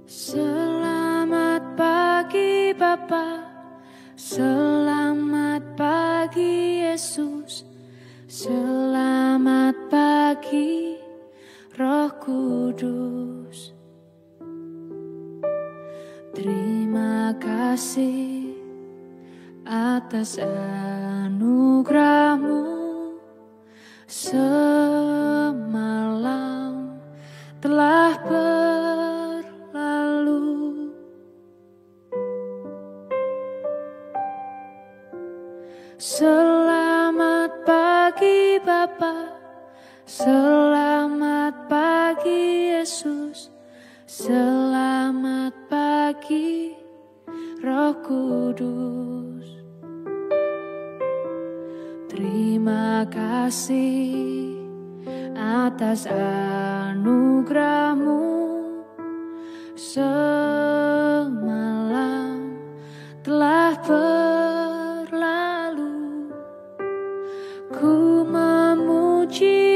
Selamat pagi Bapa, selamat pagi Yesus, selamat pagi Roh Kudus. Terima kasih atas anugerah-Mu, semalam telah berlalu. Selamat pagi Bapa, selamat pagi Yesus, selamat pagi Roh Kudus. Terima kasih atas anugerah-Mu, semalam telah berlalu. Ku memuji,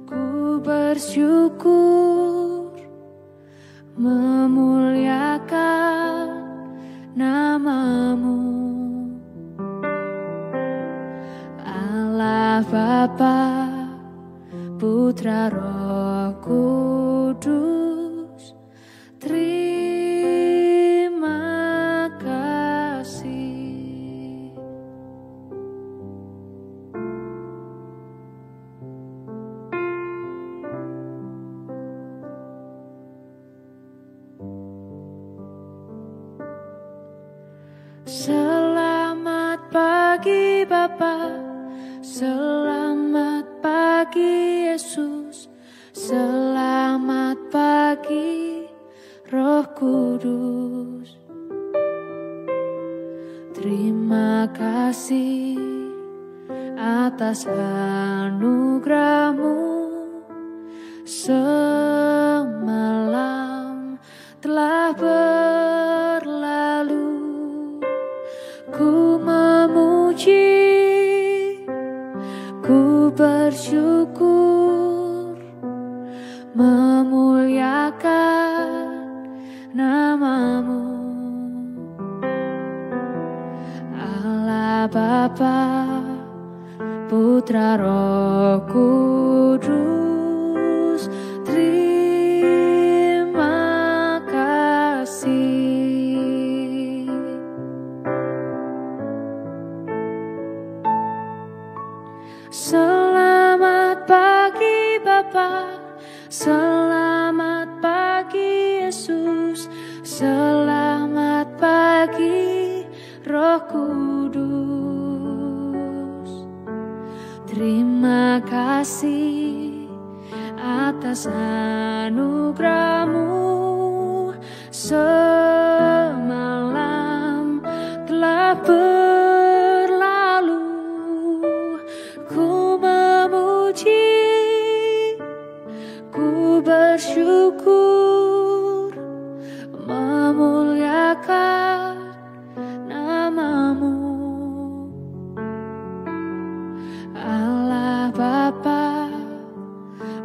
ku bersyukur, memuliakan nama-Mu. Allah Bapa, Putra Roh Kudus, terima kasih. Selamat pagi Bapa, selamat pagi Yesus, selamat pagi Roh Kudus. Terima kasih atas anugerah-Mu, semalam telah berlalu. Ku memuji, ku bersyukur, memuliakan nama-Mu. Allah Bapa, Putra Roh Kudus, terima kasih. Selamat pagi Bapa, selamat pagi Yesus, selamat pagi Roh Kudus. Terima kasih atas anugerah-Mu, semalam telah berlalu. Ku memuji, ku bersyukur, memuliakan nama-Mu. Allah Bapa,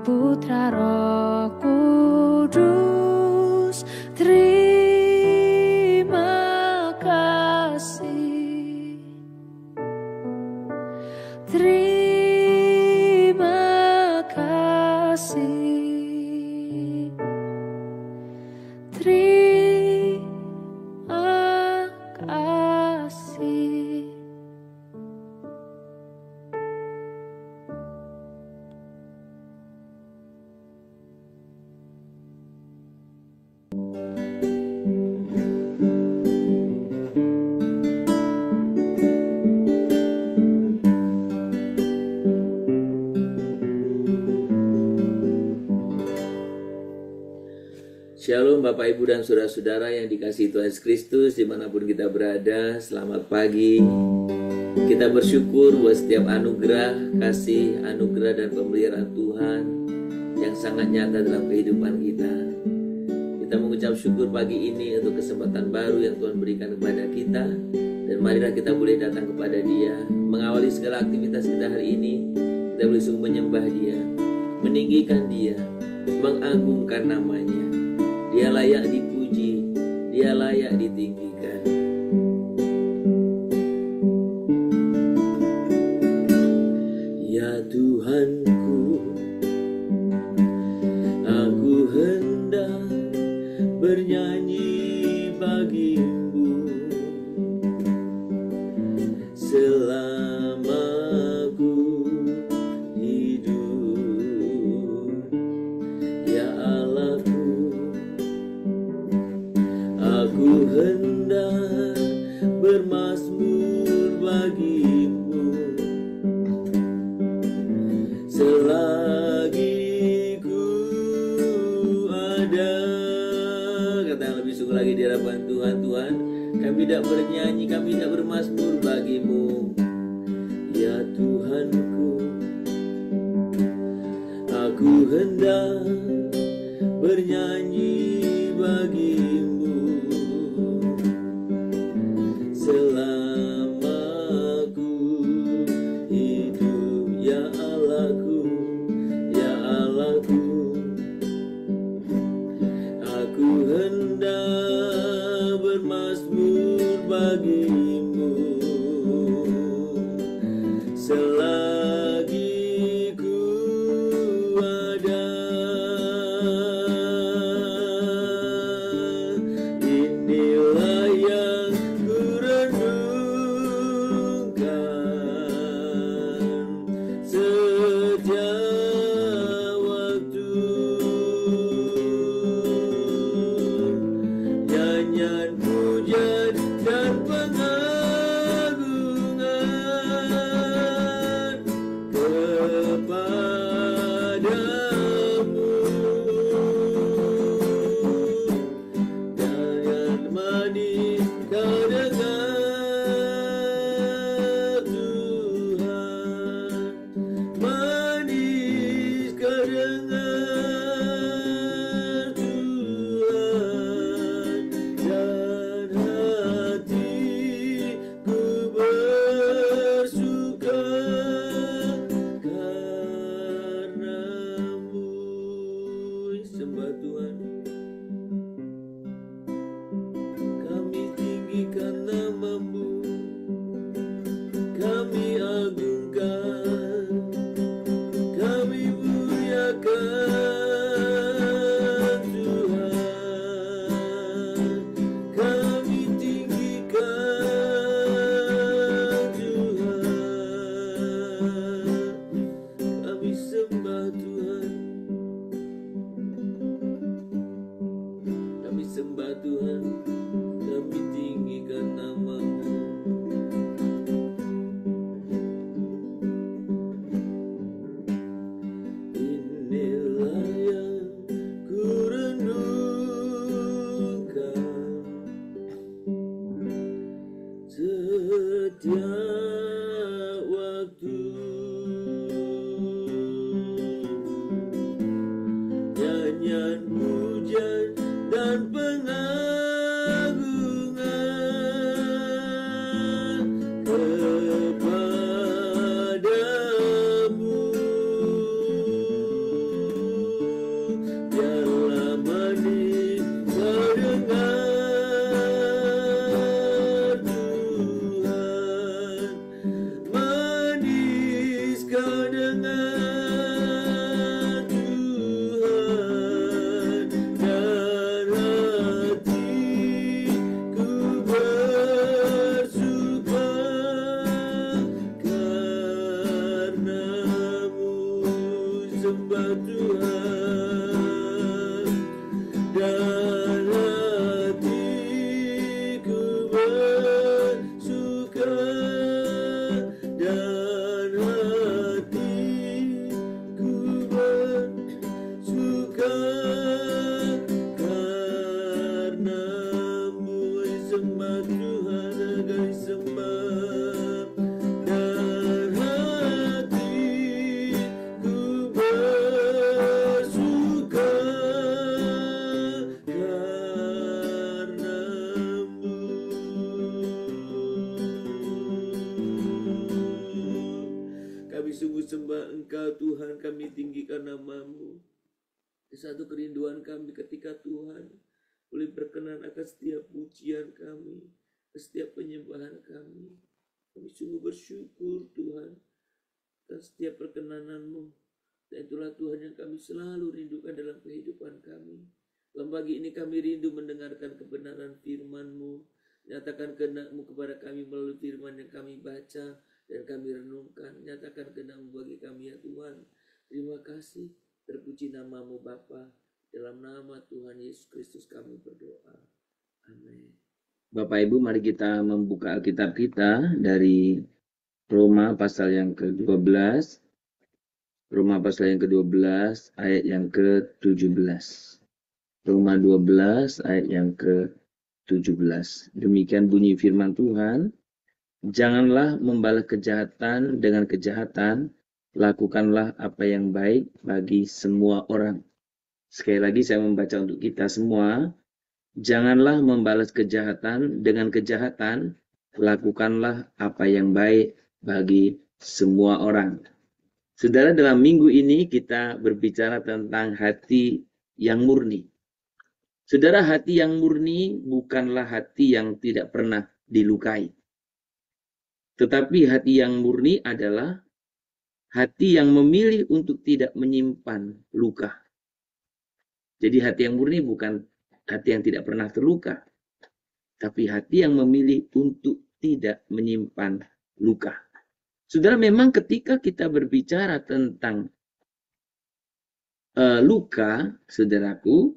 Putra Roh Kudus, terima kasih. Terima kasih. Terima kasih. Shalom Bapak Ibu dan Saudara-saudara yang dikasihi Tuhan Yesus Kristus dimanapun kita berada. Selamat pagi. Kita bersyukur buat setiap anugerah, kasih, anugerah dan pemeliharaan Tuhan yang sangat nyata dalam kehidupan kita. Kita mengucap syukur pagi ini untuk kesempatan baru yang Tuhan berikan kepada kita. Dan marilah kita boleh datang kepada Dia. Mengawali segala aktivitas kita hari ini, kita boleh sungguh menyembah Dia, meninggikan Dia, mengagungkan namanya. Dia layak dipuji, Dia layak ditinggikan. Ya Tuhanku, aku hendak bernyanyi bagimu selama ku hidup. Ya Allahku, aku hendak bermazmur bagimu selagi ku ada. Kata lebih sungguh lagi di hadapan Tuhan, Tuhan, kami tidak bernyanyi, kami tidak bermazmur bagimu. Ya Tuhanku, aku hendak bernyanyi bagimu selama ku hidup. Ya Allahku, ya Allahku, aku hendak bermazmur bagimu selagi ku ada. Inilah yang ku renungkan setiap waktu, nyanyian pujian dan pengagungan kepadamu. Jangan manis kau dengar Tuhan, manis kau dengar Tuhan, dan hatiku bersuka karenamu. Sembah Tuhan, kami tinggikan namamu, kami agungkan, kami muliakan Tuhan, kami tinggikan Tuhan, kami sembah Tuhan, kami sembah Tuhan, kami tinggikan namamu. Inilah yang ku renungkan setiap waktu, nyanyian pujian dan pengagungan kepadamu. Biarlah manis kau dengar Tuhan, manis kau dengar Tuhan, dan hatiku bersuka karenamu. Sembah Tuhan, dan hatiku bersuka, dan hatiku bersuka karenamu. Sembah Tuhan, agai sembah, dan hatiku bersuka karenamu. Kami sungguh sembah Engkau Tuhan, kami tinggikan namamu. Satu kerinduan kami ketika Tuhan boleh berkenan akan setiap pujian kami, setiap penyembahan kami. Kami sungguh bersyukur Tuhan atas setiap perkenanan-Mu. Dan itulah Tuhan yang kami selalu rindukan dalam kehidupan kami. Dalam pagi ini kami rindu mendengarkan kebenaran firman-Mu. Nyatakan kehendak-Mu kepada kami melalui firman yang kami baca dan kami renungkan. Nyatakan kehendak-Mu bagi kami ya Tuhan. Terima kasih. Terpuji nama-Mu Bapa. Dalam nama Tuhan Yesus Kristus kami berdoa. Amin. Bapak Ibu, mari kita membuka Alkitab kita dari Roma pasal yang ke-12. Roma pasal yang ke-12 ayat yang ke-17. Roma 12 ayat yang ke-17. Demikian bunyi firman Tuhan. Janganlah membalas kejahatan dengan kejahatan, lakukanlah apa yang baik bagi semua orang. Sekali lagi saya membaca untuk kita semua. Janganlah membalas kejahatan dengan kejahatan, lakukanlah apa yang baik bagi semua orang. Saudara, dalam minggu ini kita berbicara tentang hati yang murni. Saudara, hati yang murni bukanlah hati yang tidak pernah dilukai. Tetapi hati yang murni adalah hati yang memilih untuk tidak menyimpan luka. Jadi hati yang murni bukan hati yang tidak pernah terluka, tapi hati yang memilih untuk tidak menyimpan luka. Saudara, memang ketika kita berbicara tentang luka, saudaraku,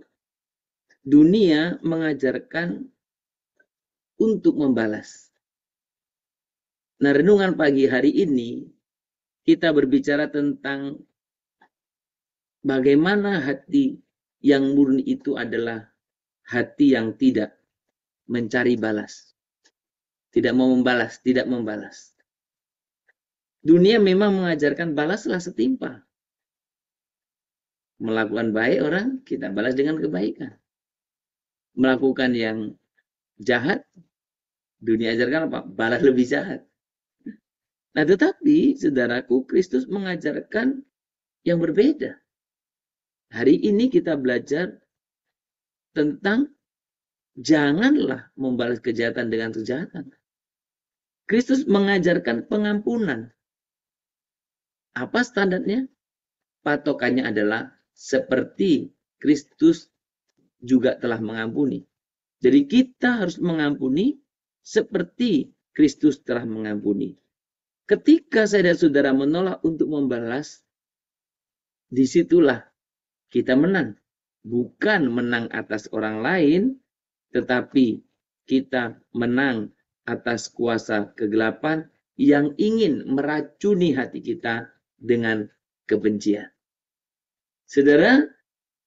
dunia mengajarkan untuk membalas. Nah, renungan pagi hari ini kita berbicara tentang bagaimana hati yang murni itu adalah hati yang tidak mencari balas. Tidak mau membalas, tidak membalas. Dunia memang mengajarkan balaslah setimpal. Melakukan baik orang, kita balas dengan kebaikan. Melakukan yang jahat, dunia ajarkan apa? Balas lebih jahat. Nah, tetapi, saudaraku, Kristus mengajarkan yang berbeda. Hari ini kita belajar tentang janganlah membalas kejahatan dengan kejahatan. Kristus mengajarkan pengampunan. Apa standarnya? Patokannya adalah seperti Kristus juga telah mengampuni. Jadi kita harus mengampuni seperti Kristus telah mengampuni. Ketika saya dan saudara menolak untuk membalas, disitulah kita menang. Bukan menang atas orang lain, tetapi kita menang atas kuasa kegelapan yang ingin meracuni hati kita dengan kebencian. Saudara,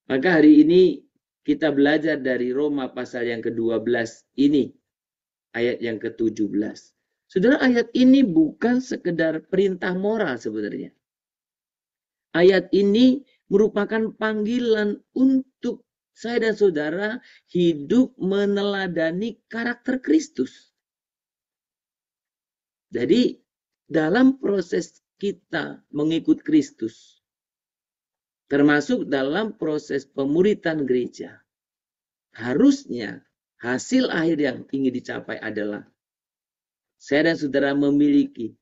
maka hari ini kita belajar dari Roma pasal yang ke-12 ini, ayat yang ke-17. Saudara, ayat ini bukan sekedar perintah moral sebenarnya. Ayat ini merupakan panggilan untuk saya dan saudara hidup meneladani karakter Kristus. Jadi, dalam proses kita mengikut Kristus, termasuk dalam proses pemuritan gereja, harusnya hasil akhir yang ingin dicapai adalah saya dan saudara memiliki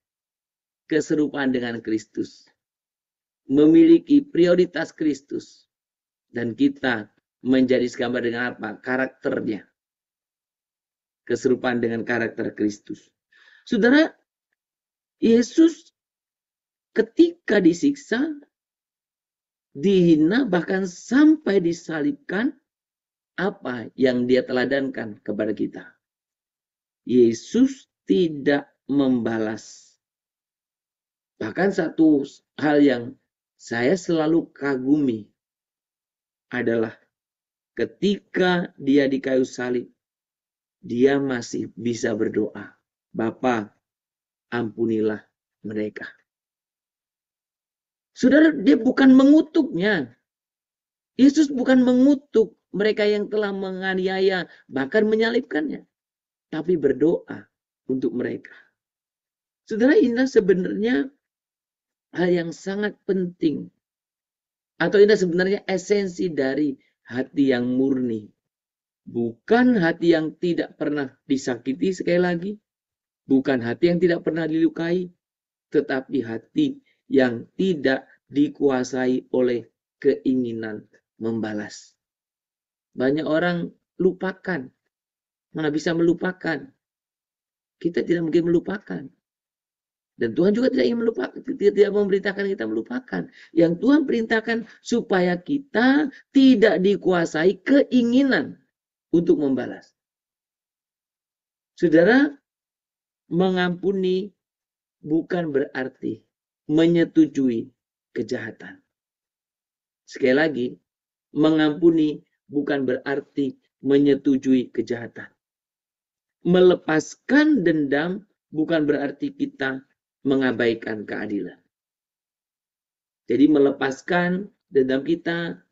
keserupaan dengan Kristus, memiliki prioritas Kristus, dan kita menjadi segambar dengan apa? Karakternya. Keserupaan dengan karakter Kristus. Saudara, Yesus ketika disiksa, dihina, bahkan sampai disalibkan, apa yang dia teladankan kepada kita? Yesus tidak membalas. Bahkan satu hal yang saya selalu kagumi adalah ketika dia di kayu salib, dia masih bisa berdoa, Bapa, ampunilah mereka. Saudara, dia bukan mengutuknya. Yesus bukan mengutuk mereka yang telah menganiaya, bahkan menyalibkannya. Tapi berdoa untuk mereka. Saudara, ini sebenarnya hal yang sangat penting Atau ini sebenarnya esensi dari hati yang murni. Bukan hati yang tidak pernah disakiti sekali lagi. Bukan hati yang tidak pernah dilukai. Tetapi hati yang tidak dikuasai oleh keinginan membalas. Banyak orang lupakan. Mana bisa melupakan. Kita tidak mungkin melupakan. Dan Tuhan juga tidak ingin melupakan, tidak memerintahkan kita melupakan. Yang Tuhan perintahkan supaya kita tidak dikuasai keinginan untuk membalas. Saudara, mengampuni bukan berarti menyetujui kejahatan. Sekali lagi, mengampuni bukan berarti menyetujui kejahatan. Melepaskan dendam bukan berarti kita mengabaikan keadilan. Jadi melepaskan dendam kita,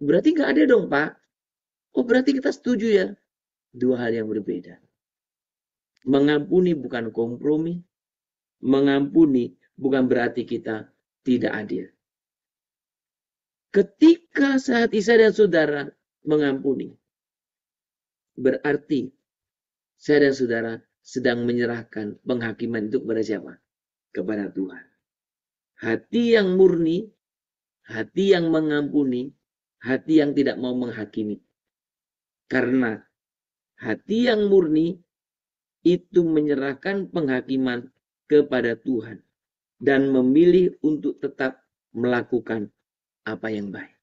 berarti nggak ada dong Pak. Oh berarti kita setuju ya. Dua hal yang berbeda. Mengampuni bukan kompromi. Mengampuni bukan berarti kita tidak adil. Ketika saat saya dan saudara mengampuni, berarti saya dan saudara sedang menyerahkan penghakiman itu kepada siapa? Kepada Tuhan. Hati yang murni, hati yang mengampuni, hati yang tidak mau menghakimi. Karena hati yang murni itu menyerahkan penghakiman kepada Tuhan dan memilih untuk tetap melakukan apa yang baik.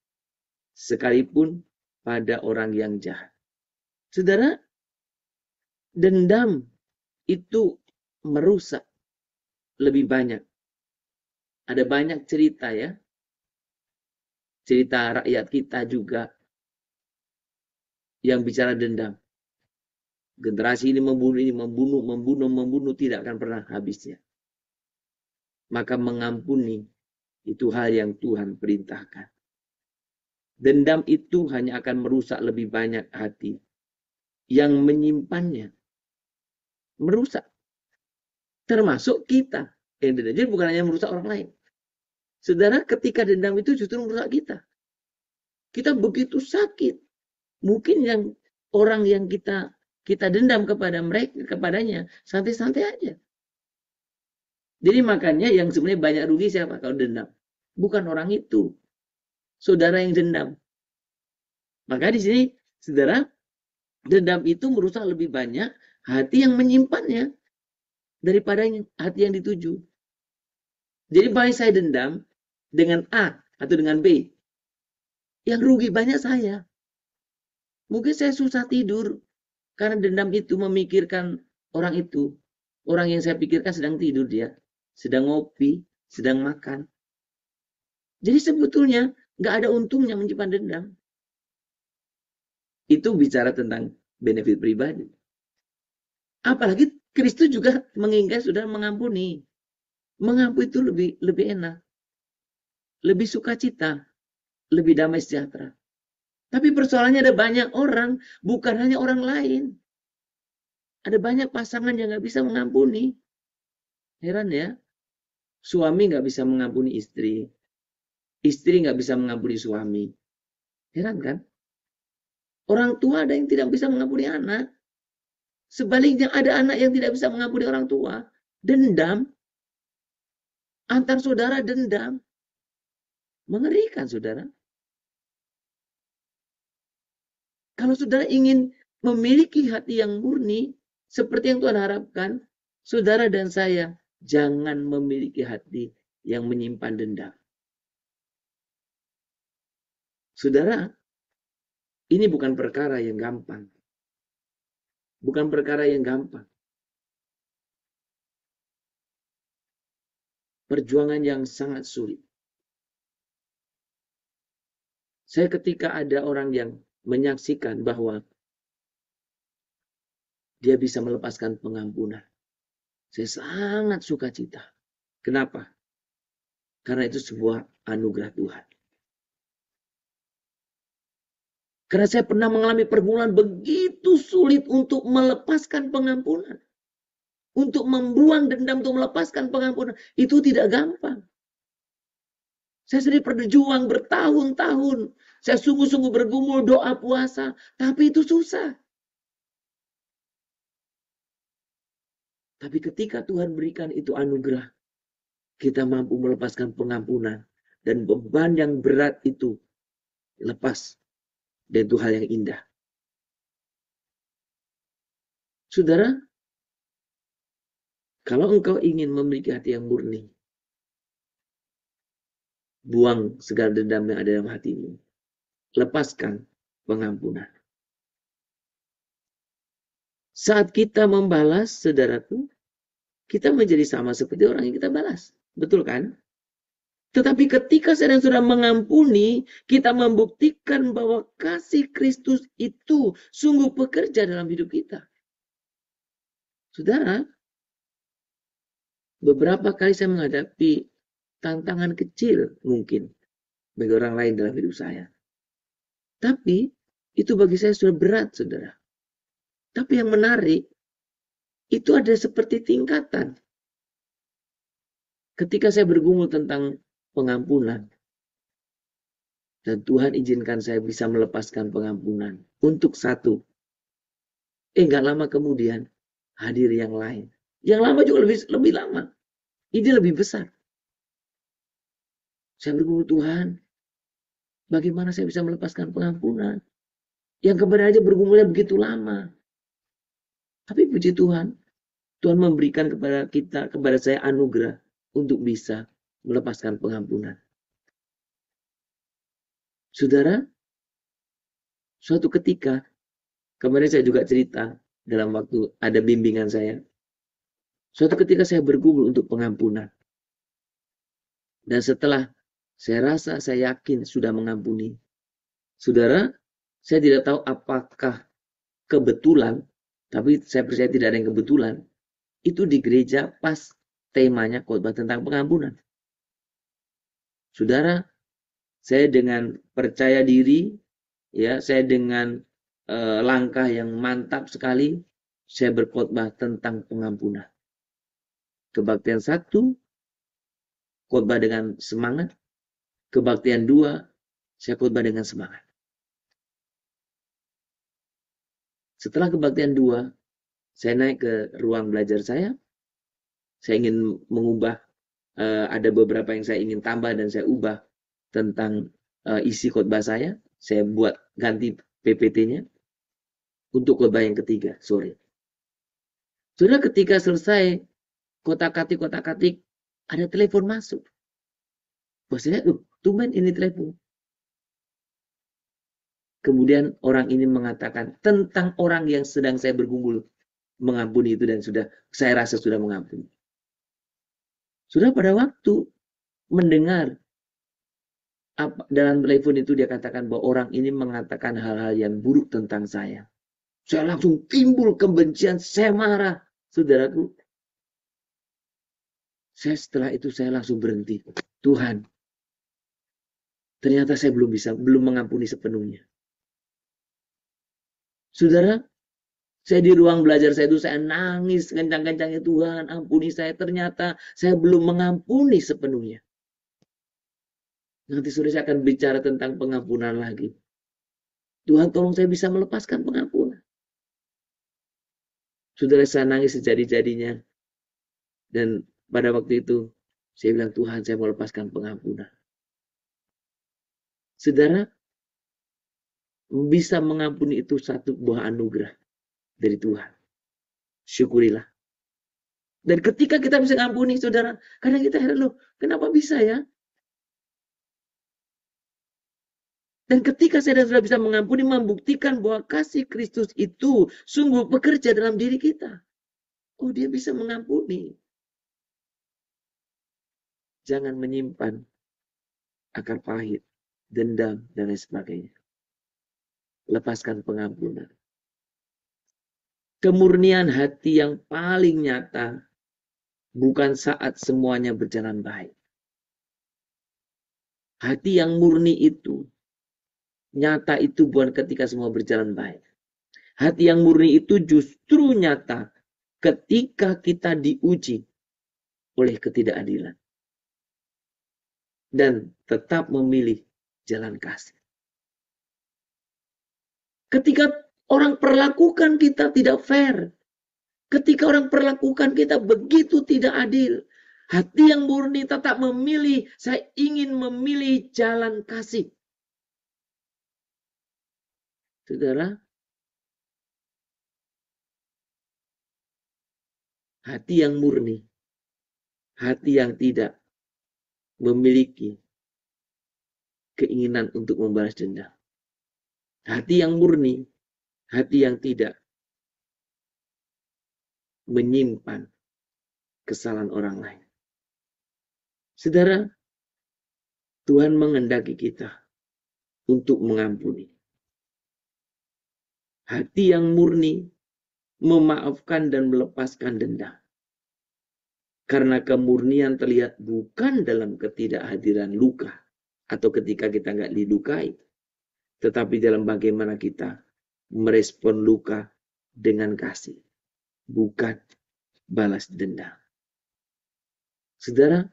Sekalipun pada orang yang jahat. Saudara, dendam itu merusak lebih banyak. Ada banyak cerita ya. Cerita rakyat kita juga yang bicara dendam. Generasi ini membunuh, tidak akan pernah habisnya. Maka mengampuni itu hal yang Tuhan perintahkan. Dendam itu hanya akan merusak lebih banyak hati. Yang menyimpannya merusak. Termasuk kita. Jadi bukan hanya merusak orang lain. Saudara, ketika dendam itu justru merusak kita. Kita begitu sakit. Mungkin yang orang yang kita dendam kepada mereka, kepadanya, santai-santai aja. Jadi makanya yang sebenarnya banyak rugi siapa kalau dendam? Bukan orang itu. Saudara yang dendam. Maka di sini, saudara, dendam itu merusak lebih banyak hati yang menyimpannya daripada hati yang dituju. Jadi baik saya dendam dengan A atau dengan B. Yang rugi banyak saya. Mungkin saya susah tidur karena dendam itu memikirkan orang itu. Orang yang saya pikirkan sedang tidur dia. Sedang ngopi, sedang makan. Jadi sebetulnya nggak ada untungnya menyimpan dendam. Itu bicara tentang benefit pribadi. Apalagi Kristus juga menginginkan saudara mengampuni. Mengampuni itu lebih enak. Lebih sukacita. Lebih damai sejahtera. Tapi persoalannya ada banyak orang, bukan hanya orang lain. Ada banyak pasangan yang nggak bisa mengampuni. Heran ya. Suami nggak bisa mengampuni istri. Istri nggak bisa mengampuni suami. Heran kan? Orang tua ada yang tidak bisa mengampuni anak. Sebaliknya ada anak yang tidak bisa mengampuni orang tua. Dendam. Antar saudara dendam. Mengerikan saudara. Kalau saudara ingin memiliki hati yang murni, seperti yang Tuhan harapkan, saudara dan saya jangan memiliki hati yang menyimpan dendam. Saudara, ini bukan perkara yang gampang. Bukan perkara yang gampang. Perjuangan yang sangat sulit. Saya ketika ada orang yang menyaksikan bahwa dia bisa melepaskan pengampunan. Saya sangat suka cita. Kenapa? Karena itu sebuah anugerah Tuhan. Karena saya pernah mengalami pergumulan begitu sulit untuk melepaskan pengampunan. Untuk membuang dendam, untuk melepaskan pengampunan. Itu tidak gampang. Saya sendiri berjuang bertahun-tahun. Saya sungguh-sungguh bergumul doa puasa. Tapi itu susah. Tapi ketika Tuhan berikan itu anugerah, kita mampu melepaskan pengampunan. Dan beban yang berat itu lepas. Dan itu hal yang indah. Saudara, kalau engkau ingin memiliki hati yang murni, buang segala dendam yang ada dalam hatimu. Lepaskan pengampunan. Saat kita membalas, saudaraku, kita menjadi sama seperti orang yang kita balas. Betul kan? Tetapi ketika sedang sudah mengampuni, kita membuktikan bahwa kasih Kristus itu sungguh bekerja dalam hidup kita. Saudara, beberapa kali saya menghadapi tantangan kecil mungkin bagi orang lain dalam hidup saya. Tapi itu bagi saya sudah berat, saudara. Tapi yang menarik, itu ada seperti tingkatan. Ketika saya bergumul tentang pengampunan, dan Tuhan izinkan saya bisa melepaskan pengampunan untuk satu. Nggak lama kemudian, hadir yang lain. Yang lama juga lebih lama. Ini lebih besar. Saya bergumul, Tuhan, bagaimana saya bisa melepaskan pengampunan? Yang kemarin aja bergumulnya begitu lama. Tapi puji Tuhan, Tuhan memberikan kepada saya anugerah untuk bisa melepaskan pengampunan. Saudara, suatu ketika, kemarin saya juga cerita dalam waktu ada bimbingan saya. Suatu ketika saya bergumul untuk pengampunan. Dan setelah saya rasa, saya yakin sudah mengampuni. Saudara, saya tidak tahu apakah kebetulan, tapi saya percaya tidak ada yang kebetulan. Itu di gereja pas temanya khotbah tentang pengampunan. Saudara, saya dengan percaya diri, ya, saya dengan langkah yang mantap sekali, saya berkhotbah tentang pengampunan. Kebaktian 1, khotbah dengan semangat. Kebaktian 2, saya khotbah dengan semangat. Setelah kebaktian 2, saya naik ke ruang belajar saya. Saya ingin mengubah, ada beberapa yang saya ingin tambah dan saya ubah tentang isi khotbah saya. Saya buat ganti PPT-nya untuk khotbah yang ketiga, sore. Sudah ketika selesai kotak-katik, ada telepon masuk. Pas saya lihat, tumben ini telepon. Kemudian orang ini mengatakan tentang orang yang sedang saya bergumul mengampuni itu dan saya rasa sudah mengampuni. Sudah pada waktu mendengar dalam telepon itu dia katakan bahwa orang ini mengatakan hal-hal yang buruk tentang saya. Saya langsung timbul kebencian, saya marah, saudaraku. Setelah itu saya langsung berhenti. Tuhan, ternyata saya belum mengampuni sepenuhnya. Saudara, saya di ruang belajar saya itu saya nangis kencang-kencangnya, Tuhan ampuni saya. Ternyata saya belum mengampuni sepenuhnya. Nanti sore saya akan bicara tentang pengampunan lagi. Tuhan tolong saya bisa melepaskan pengampunan. Saudara, saya nangis sejadi-jadinya. Dan pada waktu itu saya bilang, Tuhan saya mau lepaskan pengampunan. Saudara, bisa mengampuni itu satu buah anugerah dari Tuhan. Syukurilah. Dan ketika kita bisa mengampuni, saudara, kadang kita heran, loh, kenapa bisa ya? Dan ketika saya sudah bisa mengampuni, membuktikan bahwa kasih Kristus itu sungguh bekerja dalam diri kita. Oh, dia bisa mengampuni. Jangan menyimpan akar pahit, dendam, dan lain sebagainya. Lepaskan pengampunan. Kemurnian hati yang paling nyata bukan saat semuanya berjalan baik. Hati yang murni itu, nyata itu bukan ketika semua berjalan baik. Hati yang murni itu justru nyata ketika kita diuji oleh ketidakadilan. dan tetap memilih jalan kasih. Ketika orang perlakukan kita tidak fair, ketika orang perlakukan kita begitu tidak adil, hati yang murni tetap memilih, saya ingin memilih jalan kasih. Saudara, hati yang murni, hati yang tidak memiliki keinginan untuk membalas dendam. Hati yang murni, hati yang tidak menyimpan kesalahan orang lain. Saudara, Tuhan menghendaki kita untuk mengampuni. Hati yang murni memaafkan dan melepaskan dendam. Karena kemurnian terlihat bukan dalam ketidakhadiran luka atau ketika kita nggak dilukai, tetapi dalam bagaimana kita merespon luka dengan kasih, bukan balas dendam. Saudara,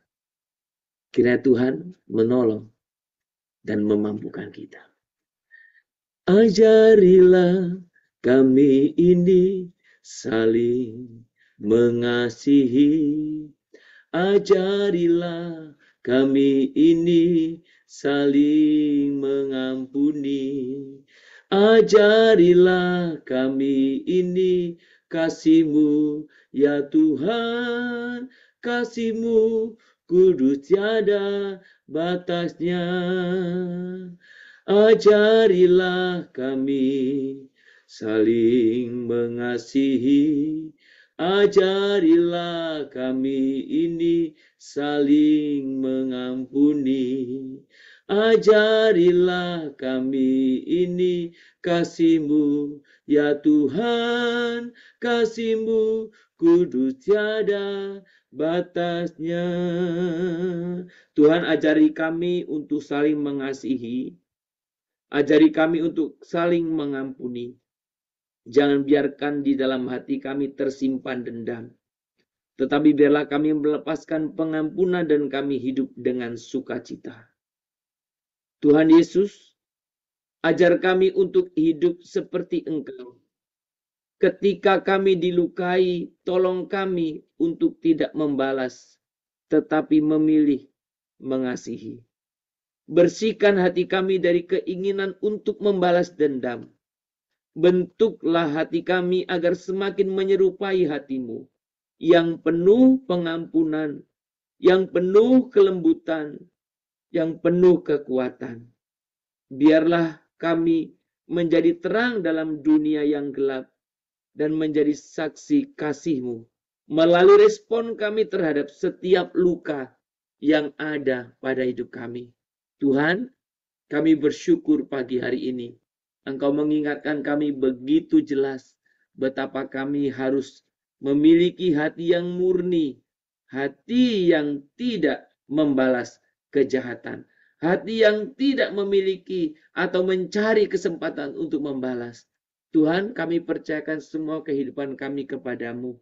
kiranya Tuhan menolong dan memampukan kita. Ajarilah kami ini saling mengasihi. Ajarilah kami ini saling mengampuni. Ajarilah kami ini kasih-Mu ya Tuhan, kasih-Mu kudus tiada batasnya. Ajarilah kami saling mengasihi. Ajarilah kami ini saling mengampuni. Ajarilah kami ini kasih-Mu ya Tuhan, kasih-Mu kudus tiada batasnya. Tuhan, ajari kami untuk saling mengasihi. Ajari kami untuk saling mengampuni. Jangan biarkan di dalam hati kami tersimpan dendam. Tetapi biarlah kami melepaskan pengampunan dan kami hidup dengan sukacita. Tuhan Yesus, ajar kami untuk hidup seperti Engkau. Ketika kami dilukai, tolong kami untuk tidak membalas, tetapi memilih mengasihi. Bersihkan hati kami dari keinginan untuk membalas dendam. Bentuklah hati kami agar semakin menyerupai hati-Mu, yang penuh pengampunan, yang penuh kelembutan, yang penuh kekuatan. Biarlah kami menjadi terang dalam dunia yang gelap dan menjadi saksi kasih-Mu melalui respon kami terhadap setiap luka yang ada pada hidup kami. Tuhan, kami bersyukur pagi hari ini. Engkau mengingatkan kami begitu jelas betapa kami harus memiliki hati yang murni, hati yang tidak membalas kejahatan, hati yang tidak memiliki atau mencari kesempatan untuk membalas. Tuhan, kami percayakan semua kehidupan kami kepadamu.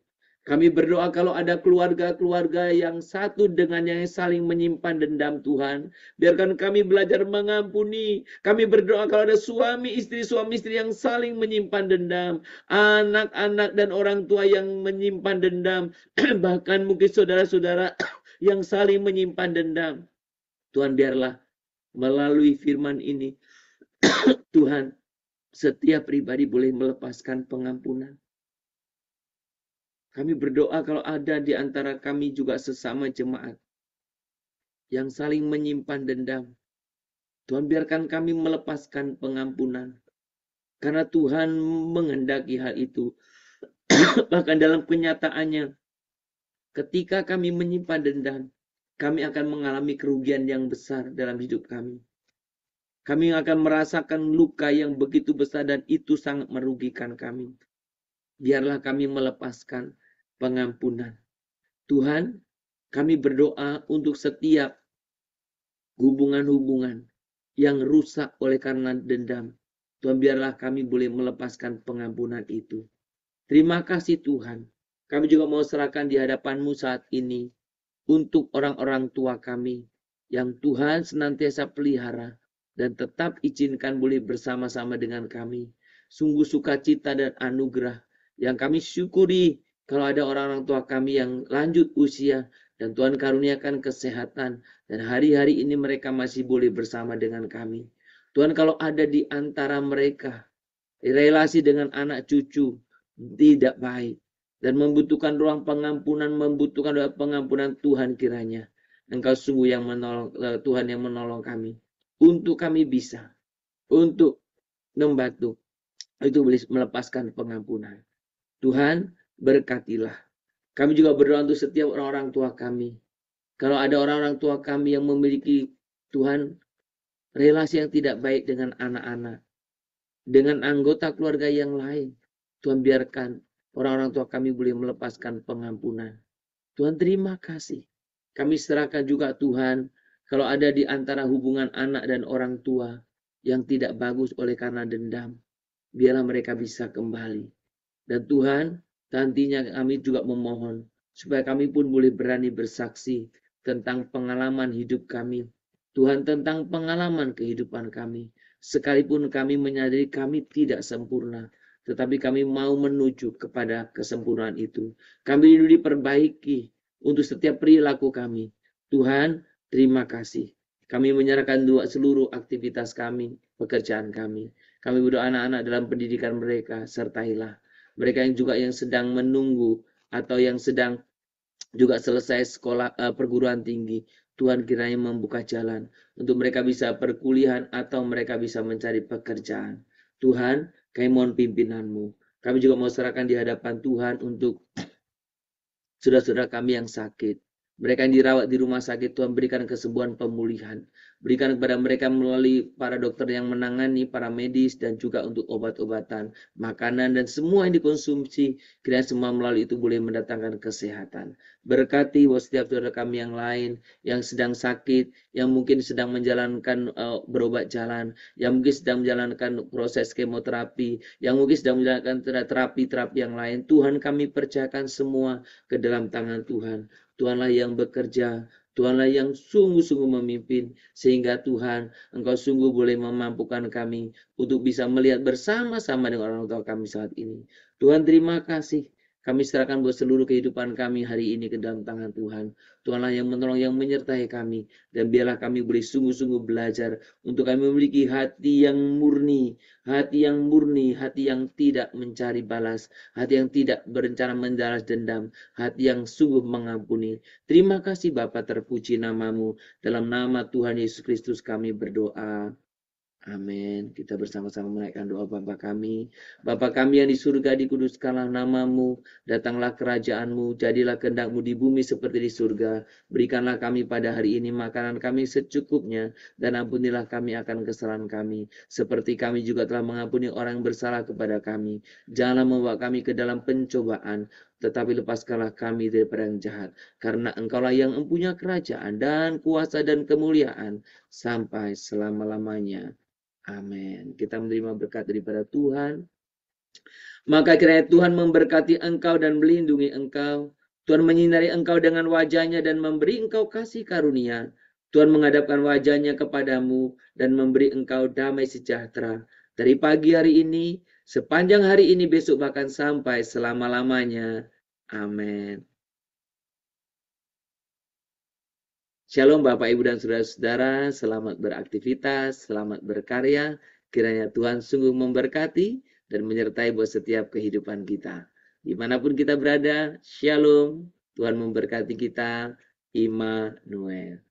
Kami berdoa kalau ada keluarga-keluarga yang satu dengan yang saling menyimpan dendam, Tuhan. Biarkan kami belajar mengampuni. Kami berdoa kalau ada suami istri yang saling menyimpan dendam. Anak-anak dan orang tua yang menyimpan dendam. Bahkan mungkin saudara-saudara yang saling menyimpan dendam. Tuhan, biarlah melalui firman ini, Tuhan, setiap pribadi boleh melepaskan pengampunan. Kami berdoa kalau ada di antara kami juga sesama jemaat yang saling menyimpan dendam. Tuhan, biarkan kami melepaskan pengampunan. Karena Tuhan menghendaki hal itu. Bahkan dalam kenyataannya, ketika kami menyimpan dendam, kami akan mengalami kerugian yang besar dalam hidup kami. Kami akan merasakan luka yang begitu besar dan itu sangat merugikan kami. Biarlah kami melepaskan pengampunan. Tuhan, kami berdoa untuk setiap hubungan-hubungan yang rusak oleh karena dendam. Tuhan, biarlah kami boleh melepaskan pengampunan itu. Terima kasih Tuhan. Kami juga mau serahkan di hadapan-Mu saat ini untuk orang-orang tua kami yang Tuhan senantiasa pelihara dan tetap izinkan boleh bersama-sama dengan kami. Sungguh sukacita dan anugerah yang kami syukuri kalau ada orang-orang tua kami yang lanjut usia dan Tuhan karuniakan kesehatan dan hari-hari ini mereka masih boleh bersama dengan kami. Tuhan, kalau ada di antara mereka relasi dengan anak cucu tidak baik dan membutuhkan ruang pengampunan, membutuhkan doa pengampunan, Tuhan kiranya Engkau sungguh yang menolong, Tuhan yang menolong kami untuk kami bisa untuk membantu itu melepaskan pengampunan. Tuhan, berkatilah. Kami juga berdoa untuk setiap orang-orang tua kami. Kalau ada orang-orang tua kami yang memiliki, Tuhan, relasi yang tidak baik dengan anak-anak, dengan anggota keluarga yang lain, Tuhan biarkan orang-orang tua kami boleh melepaskan pengampunan. Tuhan, terima kasih. Kami serahkan juga Tuhan, kalau ada di antara hubungan anak dan orang tua yang tidak bagus oleh karena dendam, biarlah mereka bisa kembali. Dan Tuhan, nantinya kami juga memohon supaya kami pun boleh berani bersaksi tentang pengalaman hidup kami. Tuhan, tentang pengalaman kehidupan kami. Sekalipun kami menyadari kami tidak sempurna, tetapi kami mau menuju kepada kesempurnaan itu. Kami rindu diperbaiki untuk setiap perilaku kami. Tuhan, terima kasih. Kami menyerahkan seluruh aktivitas kami, pekerjaan kami. Kami berdoa anak-anak dalam pendidikan mereka, sertailah. Mereka yang juga yang sedang menunggu atau yang sedang juga selesai sekolah perguruan tinggi, Tuhan kiranya membuka jalan untuk mereka bisa perkuliahan atau mereka bisa mencari pekerjaan. Tuhan, kami mohon pimpinanmu. Kami juga mau serahkan di hadapan Tuhan untuk saudara-saudara kami yang sakit. Mereka yang dirawat di rumah sakit, Tuhan berikan kesembuhan pemulihan. Berikan kepada mereka melalui para dokter yang menangani, para medis, dan juga untuk obat-obatan, makanan, dan semua yang dikonsumsi. Kiranya semua melalui itu boleh mendatangkan kesehatan. Berkati buat setiap saudara kami yang lain, yang sedang sakit, yang mungkin sedang menjalankan berobat jalan, yang mungkin sedang menjalankan proses kemoterapi, yang mungkin sedang menjalankan terapi-terapi yang lain. Tuhan, kami percayakan semua ke dalam tangan Tuhan. Tuhanlah yang bekerja, Tuhanlah yang sungguh-sungguh memimpin, sehingga Tuhan, Engkau sungguh boleh memampukan kami untuk bisa melihat bersama-sama dengan orang tua kami saat ini. Tuhan, terima kasih. Kami serahkan buat seluruh kehidupan kami hari ini ke dalam tangan Tuhan. Tuhanlah yang menolong, yang menyertai kami. Dan biarlah kami boleh sungguh-sungguh belajar untuk kami memiliki hati yang murni, hati yang tidak mencari balas, hati yang tidak berencana membalas dendam, hati yang sungguh mengampuni. Terima kasih Bapa, terpuji namamu. Dalam nama Tuhan Yesus Kristus kami berdoa. Amin. Kita bersama-sama menaikkan doa Bapa kami. Bapa kami yang di surga, dikuduskanlah namamu. Datanglah kerajaanmu, jadilah kehendakmu di bumi seperti di surga. Berikanlah kami pada hari ini makanan kami secukupnya, dan ampunilah kami akan kesalahan kami, seperti kami juga telah mengampuni orang yang bersalah kepada kami. Janganlah membawa kami ke dalam pencobaan, tetapi lepaskanlah kami daripada yang jahat. Karena Engkaulah yang mempunyai kerajaan dan kuasa dan kemuliaan sampai selama-lamanya. Amin. Kita menerima berkat daripada Tuhan. Maka kiranya Tuhan memberkati engkau dan melindungi engkau. Tuhan menyinari engkau dengan wajahnya dan memberi engkau kasih karunia. Tuhan menghadapkan wajahnya kepadamu dan memberi engkau damai sejahtera. Dari pagi hari ini, sepanjang hari ini, besok bahkan sampai selama-lamanya. Amin. Shalom Bapak, Ibu, dan Saudara-saudara, selamat beraktivitas, selamat berkarya. Kiranya Tuhan sungguh memberkati dan menyertai buat setiap kehidupan kita. Dimanapun kita berada, Shalom, Tuhan memberkati kita, Immanuel.